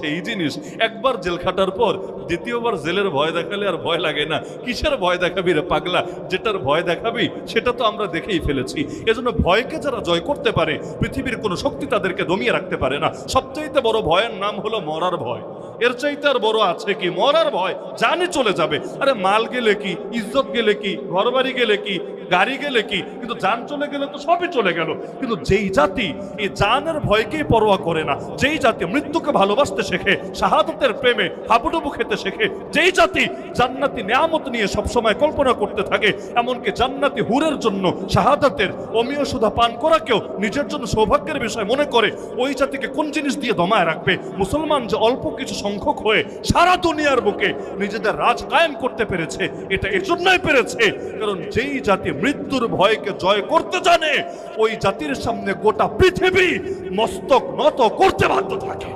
হচ্ছে এই জিনিস, একবার জেল খাটার পর দ্বিতীয়বার জেলের ভয় দেখালে আর ভয় লাগে না। কিসের ভয় দেখাবি রে পাগলা? যেটার ভয় দেখাবি সেটা তো আমরা দেখেই ফেলেছি। এজন্য ভয়কে যারা জয় করতে পারে, পৃথিবীর কোনো শক্তি তাদেরকে দমিয়ে রাখতে পারে না। সবচাইতে বড় ভয়ের নাম হলো মরার ভয়। এর চাইতে আর বড় আছে কি? মরার ভয়। জানে চলে যাবে। আরে মাল গেলে কি, ইজ্জত গেলে কি, ঘরবাড়ি গেলে কি, গাড়ি গেলে কি, কিন্তু জান চলে গেলে তো সবই চলে গেল। কিন্তু যেই জাতি এই জানের ভয়কেই পরোয়া করে না, যেই জাতি মৃত্যুকে ভালোবাসতে শেখে, শাহাদাতের প্রেমে হাবুডুবু খেতে শেখে, যেই জাতি জান্নাতি নিয়ামত নিয়ে সবসময় কল্পনা করতে থাকে, এমনকি জান্নাতি হুরের জন্য শাহাদাতের অমীয় সুধা পান করাকেও নিজের জন্য সৌভাগ্যের বিষয় মনে করে, ওই জাতিকে কোন জিনিস দিয়ে দমায় রাখবে? মুসলমান যে অল্প কিছু সংখ্যক হয়ে সারা দুনিয়ার বুকে নিজেদের রাজ কায়েম করতে পেরেছে, এটা এজন্যই পেরেছে কারণ যেই জাতি মৃত্যুর ভয়কে জয় করতে জানে, ওই জাতির সামনে গোটা পৃথিবী মস্তক নত করতে বাধ্য থাকে।